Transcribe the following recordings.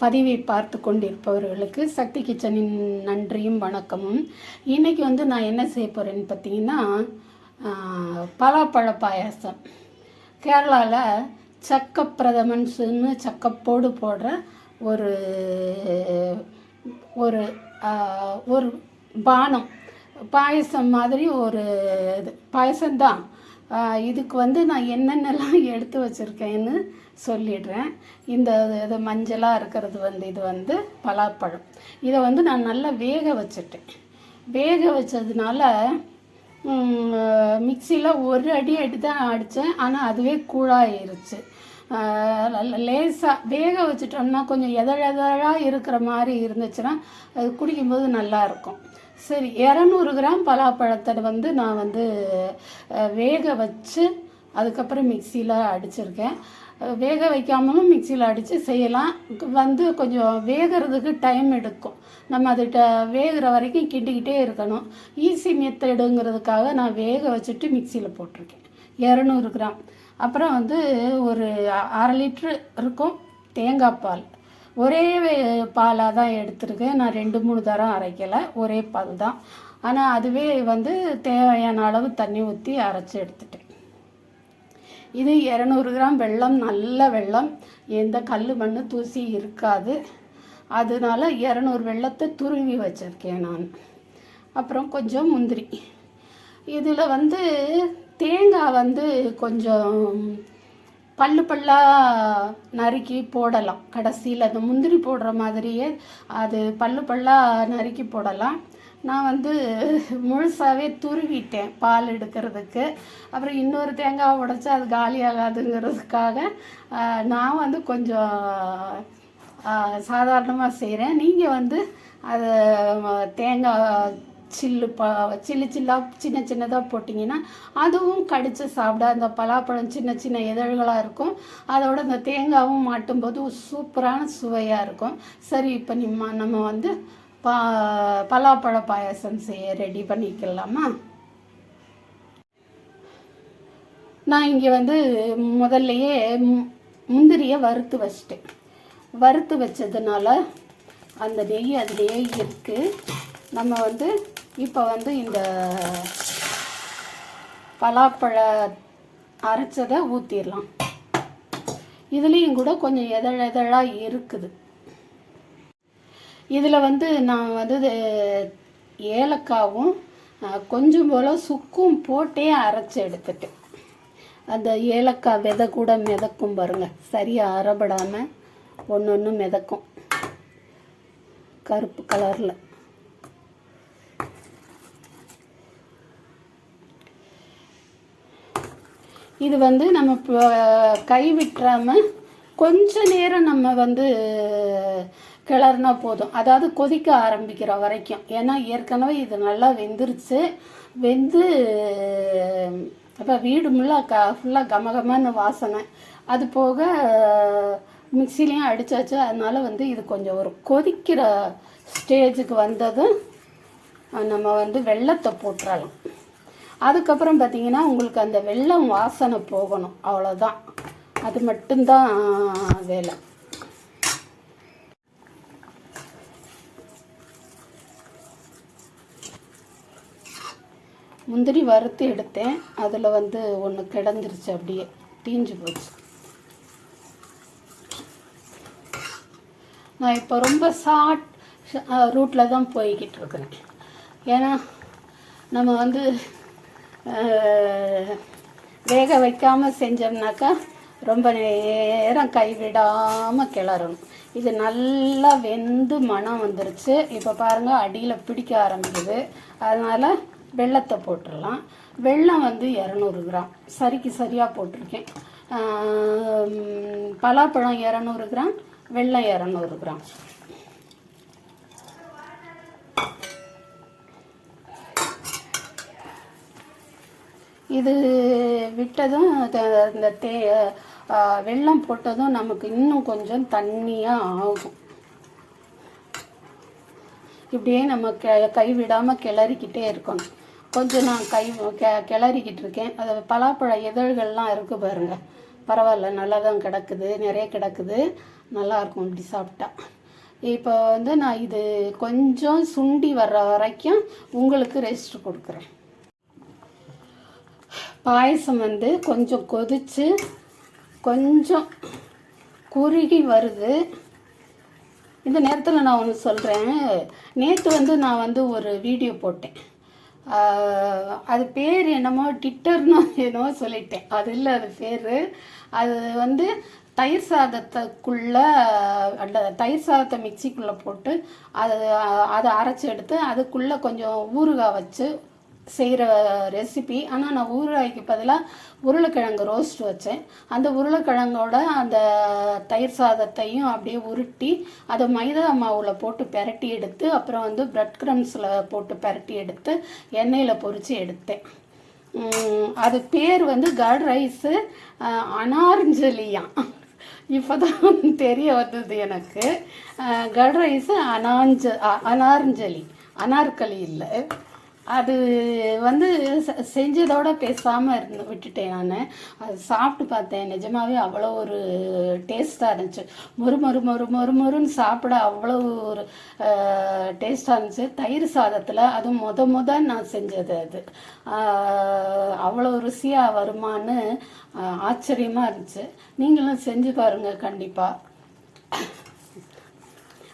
பதிவை பார்த்து கொண்டிருப்பவர்களுக்கு சக்தி கிச்சனின் நன்றியும் வணக்கமும். இன்றைக்கி நான் என்ன செய்ய போகிறேன்னு பார்த்தீங்கன்னா, பலாப்பழ பாயாசம். கேரளாவில் சக்க பிரதமன்ஸுன்னு சக்கப்போடு போடுற ஒரு ஒரு ஒரு பானம், பாயசம் மாதிரி ஒரு இது பாயசம்தான். இதுக்கு நான் என்னென்னலாம் எடுத்து வச்சுருக்கேன்னு சொல்லிடுறேன். இது மஞ்சளாக இருக்கிறது இது பலாப்பழம். இதை நான் நல்லா வேக வச்சுட்டேன். வேக வச்சதுனால மிக்சியில் ஒரு அடி தான் அடித்தேன். ஆனால் அதுவே கூழாயிருச்சு. லேசாக வேக வச்சுட்டோம்னா கொஞ்சம் எதழாக இருக்கிற மாதிரி இருந்துச்சுன்னா அது குடிக்கும்போது நல்லாயிருக்கும். சரி, 200 கிராம் பலாப்பழத்தை நான் வேக வச்சு அதுக்கப்புறம் மிக்சியில் அடிச்சிருக்கேன். வேக வைக்காமலும் மிக்சியில் அடித்து செய்யலாம். கொஞ்சம் வேகிறதுக்கு டைம் எடுக்கும். நம்ம அதுகிட்ட வேகிற வரைக்கும் கிண்டிக்கிட்டே இருக்கணும். ஈஸி மெத்தடுங்கிறதுக்காக நான் வேக வச்சுட்டு மிக்சியில் போட்டிருக்கேன் 200 கிராம். அப்புறம் ஒரு 1/2 லிட்ரு இருக்கும் தேங்காய் பால். ஒரே பாலாக தான் எடுத்துருக்கேன். நான் 2-3 தரம் அரைக்கலை, ஒரே பால் தான். ஆனால் அதுவே தேவையான அளவு தண்ணி ஊற்றி அரைச்சி எடுத்துட்டேன். இது 200 கிராம் வெல்லம், நல்ல வெல்லம், எந்த கல் மண் தூசி இருக்காது. அதனால 200 வெல்லத்தை துருவி வச்சுருக்கேன் நான். அப்புறம் கொஞ்சம் முந்திரி. இதில் தேங்காய் கொஞ்சம் பல்லாக நறுக்கி போடலாம். கடைசியில் அந்த முந்திரி போடுற மாதிரியே அது பல்லாக நறுக்கி போடலாம். நான் முழுசாகவே துருவிட்டேன் பால் எடுக்கிறதுக்கு. அப்புறம் இன்னொரு தேங்காய் உடைச்சா அது காலியாகாதுங்கிறதுக்காக நான் கொஞ்சம் சாதாரணமாக செய்கிறேன். நீங்கள் அதை தேங்காய் சில்லாக சின்னதாக போட்டிங்கன்னா அதுவும் கடித்து சாப்பிட அந்த பலாப்பழம் சின்ன இதழ்களாக இருக்கும். அதோட அந்த தேங்காயும் மாட்டும்போது சூப்பரான சுவையாக இருக்கும். சரி, இப்போ நம்ம பலாப்பழ பாயாசம் செய்ய ரெடி பண்ணிக்கலாமா? நான் இங்கே முதல்லையே முந்திரியை வறுத்து வச்சிட்டேன். வறுத்து வச்சதுனால அந்த நெய் அதிலேயே இருக்குது. நம்ம இப்போ இந்த பலாப்பழ அரைச்சதை ஊற்றிடலாம். இதுலேயும் கூட கொஞ்சம் எதழாக இருக்குது. இதில் நான் ஏலக்காவும் கொஞ்சம் போல் சுக்கும் போட்டே அரைச்சி எடுத்துட்டேன். அந்த ஏலக்காய் விதை கூட மிதக்கும் பாருங்கள், சரியாக அரைபடாமல் ஒன்று மிதக்கும் கருப்பு கலரில். இது நம்ம கை விட்டுறாமல் கொஞ்ச நேரம் நம்ம கிளறுனா போதும். அதாவது கொதிக்க ஆரம்பிக்கிற வரைக்கும். ஏன்னா ஏற்கனவே இது நல்லா வெந்துருச்சு. அப்போ வீடு ஃபுல்லாக கமகமான வாசனை. அது போக மிக்சிலையும் அடித்தாச்சு. அதனால் இது கொஞ்சம் ஒரு கொதிக்கிற ஸ்டேஜுக்கு வந்ததும் நம்ம வெல்லத்தை போட்டுறலாம். அதுக்கப்புறம் பார்த்திங்கன்னா உங்களுக்கு அந்த வெல்லம் வாசனை போகணும், அவ்வளோதான். அது மட்டும்தான் வேலை. முந்திரி வறுத்து எடுத்தேன். அதில் ஒன்று கிடந்துருச்சு, அப்படியே தீஞ்சு போச்சு. நான் இப்போ ரொம்ப ஷார்ட் ரூட்டில் தான் போய்கிட்டு இருக்கிறேன். ஏன்னா நம்ம வேக வைக்காமல் செஞ்சோம்னாக்கா ரொம்ப நேரம் கைவிடாமல் கிளறணும். இது நல்லா வெந்து மணம் வந்துருச்சு. இப்போ பாருங்கள், அடியில் பிடிக்க ஆரம்பிக்குது. அதனால் வெல்லத்தை போட்டுடலாம். வெல்லம் 200 கிராம் சரியாக போட்டிருக்கேன். பலாப்பழம் 200 கிராம், வெல்லம் 200 கிராம். இது விட்டதும் இந்த வெல்லம் போட்டதும் நமக்கு இன்னும் கொஞ்சம் தண்ணியாக ஆகும். இப்படியே நம்ம கைவிடாமல் கிளறிக்கிட்டே இருக்கணும். கொஞ்சம் நான் கிளறிக்கிட்டு இருக்கேன். அது பலாப்பழ இதழ்கள்லாம் இருக்குது பாருங்கள், பரவாயில்ல, நல்லா தான் கிடக்குது, நிறைய கிடக்குது. நல்லாயிருக்கும் இப்படி சாப்பிட்டா. இப்போ வந்து நான் இது கொஞ்சம் சுண்டி வர்ற வரைக்கும் உங்களுக்கு ரெஸ்ட் கொடுக்குறேன். பாயசம் வந்து கொஞ்சம் கொதித்து கொஞ்சம் குறுகி வருது. இந்த நேரத்தில் நான் ஒன்று சொல்கிறேன். நேற்று வந்து நான் வந்து ஒரு வீடியோ போட்டேன். அது பேர் என்னமோ டிட்டர்னோ என்னமோ சொல்லிட்டேன். அது இல்லை, அது பேர். அது வந்து தயிர் சாதத்துக்குள்ளே அந்த தயிர் சாதத்தை மிக்சிக்குள்ளே போட்டு அதை அரைச்சி எடுத்து அதுக்குள்ளே கொஞ்சம் ஊறுகாய் வச்சு செய்கிற ரெசிபி. ஆனால் நான் ஊறுகாய்க்கு பதிலாக உருளைக்கிழங்கு ரோஸ்ட் வச்சேன். அந்த உருளைக்கிழங்கோட அந்த தயிர் சாதத்தையும் அப்படியே உருட்டி அதை மைதா மாவில் போட்டு பெரட்டி எடுத்து அப்புறம் வந்து பிரெட் க்ரம்ஸில் போட்டு பெரட்டி எடுத்து எண்ணெயில் பொரித்து எடுத்தேன். அது பேர் வந்து கர்ட் ரைஸு அனார்ஜலியாம். இப்போ தான் தெரிய வந்தது எனக்கு. கர்ட் ரைஸு அனார்ஜலி, அனார்கலி இல்லை. அது வந்து செஞ்சதோடு பேசாமல் விட்டுட்டேன். நான் அது சாப்பிட்டு பார்த்தேன். நிஜமாகவே அவ்வளோ ஒரு டேஸ்ட்டாக இருந்துச்சு. மொறுன்னு சாப்பிட அவ்வளோ ஒரு டேஸ்ட்டாக இருந்துச்சு. தயிர் சாதத்தில் அதுவும் முத நான் செஞ்சது. அது அவ்வளோ ருசியாக வருமானு ஆச்சரியமாக இருந்துச்சு. நீங்களும் செஞ்சு பாருங்கள் கண்டிப்பாக.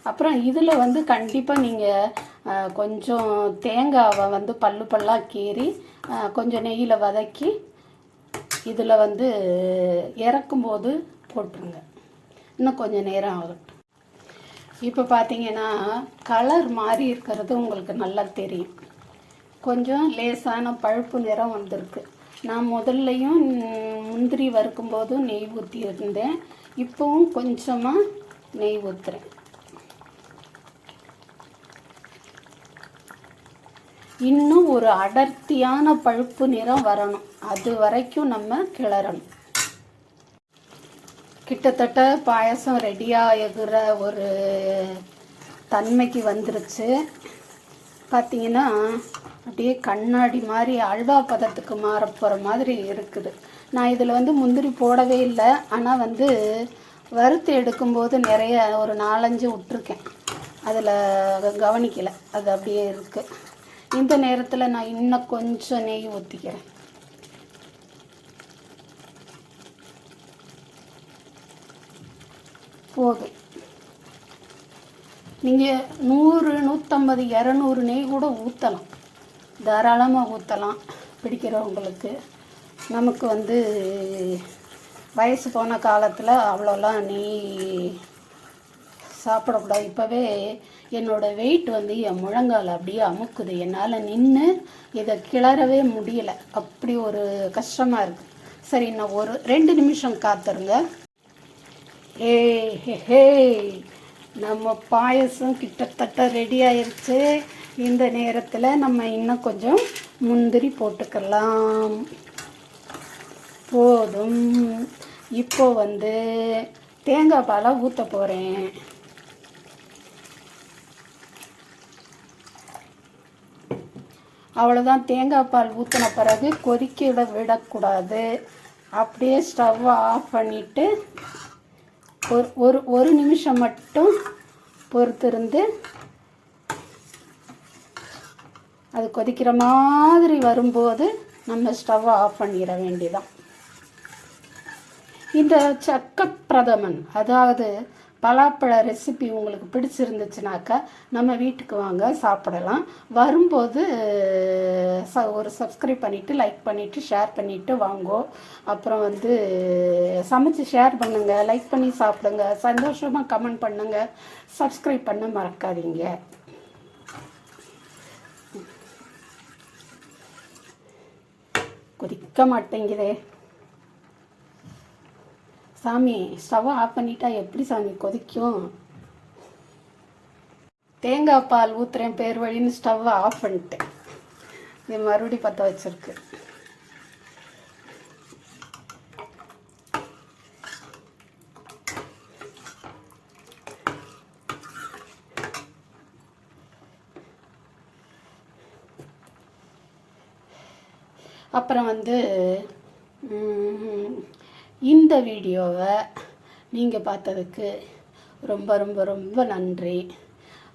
அப்புறம் இதில் வந்து கண்டிப்பாக நீங்கள் கொஞ்சம் தேங்காவை வந்து பல்லாக கீறி கொஞ்சம் நெய்யில் வதக்கி இதில் வந்து இறக்கும்போது போட்டுருங்க. இன்னும் கொஞ்சம் நேரம் ஆகட்டும். இப்போ பார்த்தீங்கன்னா கலர் மாறி இருக்கிறது உங்களுக்கு நல்லா தெரியும். கொஞ்சம் லேசான பழுப்பு நிறம் வந்திருக்கு. நான் முதல்லையும் முந்திரி வறுக்கும்போதும் நெய் ஊற்றி இருந்தேன். இப்போவும் கொஞ்சமாக நெய் ஊற்றுறேன். இன்னும் ஒரு அடர்த்தியான பழுப்பு நிறம் வரணும். அது வரைக்கும் நம்ம கிளறணும். கிட்டத்தட்ட பாயசம் ரெடியாகிற ஒரு தன்மைக்கு வந்துருச்சு. பார்த்தீங்கன்னா அப்படியே கண்ணாடி மாதிரி அல்வா பதத்துக்கு மாற போகிற மாதிரி இருக்குது. நான் இதில் வந்து முந்திரி போடவே இல்லை. ஆனால் வந்து வறுத்து எடுக்கும்போது நிறைய ஒரு 4-5 விட்டுருக்கேன். அதில் கவனிக்கலை. அது அப்படியே இருக்குது. இந்த நேரத்தில் நான் இன்னும் கொஞ்சம் நெய் ஊற்றிக்கிறேன். போதும். நீங்கள் 100, 150, 200 நெய் கூட ஊற்றலாம். தாராளமாக ஊற்றலாம் பிடிக்கிறவங்களுக்கு. நமக்கு வந்து வயசு போன காலத்தில் அவ்வளோலாம் நெய் சாப்பிடக்கூடாது. இப்போவே என்னோடய வெயிட் வந்து என் முழங்கால் அப்படியே அமுக்குது. என்னால் நின்று இதை கிளறவே முடியலை. அப்படி ஒரு கஷ்டமாக இருக்குது. சரி, நான் ஒரு 2 நிமிஷம் காத்துருங்க. ஹே நம்ம பாயசம் கிட்டத்தட்ட ரெடி ஆயிடுச்சு. இந்த நேரத்தில் நம்ம இன்னும் கொஞ்சம் முந்திரி போட்டுக்கலாம். போதும். இப்போ வந்து தேங்காய் பாலை ஊற்ற போகிறேன். அவ்வளோதான். தேங்காய் பால் ஊற்றின பிறகு கொதிக்க விடக்கூடாது. அப்படியே ஸ்டவ்வை ஆஃப் பண்ணிவிட்டு ஒரு நிமிஷம் மட்டும் பொறுத்திருந்து அது கொதிக்கிற மாதிரி வரும்போது நம்ம ஸ்டவ்வை ஆஃப் பண்ணிட வேண்டியதான். இந்த சக்க பிரதமன், அதாவது பலாப்பழ ரெசிபி உங்களுக்கு பிடிச்சிருந்துச்சுனாக்கா நம்ம வீட்டுக்கு வாங்க, சாப்பிடலாம். வரும்போது ஒரு சப்ஸ்கிரைப் பண்ணிவிட்டு, லைக் பண்ணிவிட்டு, ஷேர் பண்ணிவிட்டு வாங்கோ. அப்புறம் வந்து சமைச்சு ஷேர் பண்ணுங்கள், லைக் பண்ணி சாப்பிடுங்க, சந்தோஷமாக கமெண்ட் பண்ணுங்கள், சப்ஸ்கிரைப் பண்ண மறக்காதீங்க. கொதிக்க மாட்டேங்குதே சாமி. ஸ்டவ்வை ஆஃப் பண்ணிட்டா எப்படி சாமி கொதிக்கும்? தேங்காய் பால் ஊற்றுறேன் பேர் வழின்னு ஸ்டவ்வை ஆஃப் பண்ணிட்டேன். இது மறுபடியும் பற்ற வச்சிருக்கு. அப்புறம் வந்து இந்த வீடியோவை நீங்கள் பார்த்ததுக்கு ரொம்ப ரொம்ப ரொம்ப நன்றி.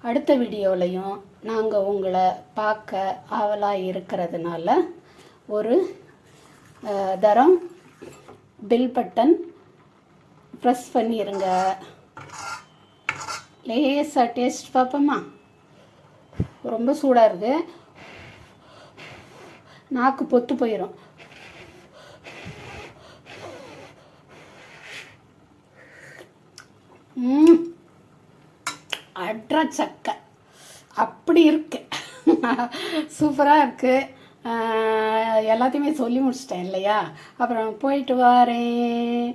அடுத்த வீடியோலையும் நாங்கள் உங்களை பார்க்க ஆவலாக இருக்கிறதுனால ஒரு தரம் பெல் பட்டன் ப்ரெஸ் பண்ணிடுங்க. லேசாக டேஸ்ட் பார்ப்போமா? ரொம்ப சூடாக இருக்குது, நாக்கு பொத்து போயிடும். அட்ரா சக்கை அப்படி இருக்கு, சூப்பராக இருக்குது. எல்லாத்தையுமே சொல்லி முடிச்சிட்டேன் இல்லையா? அப்புறம் போயிட்டு வரேன்.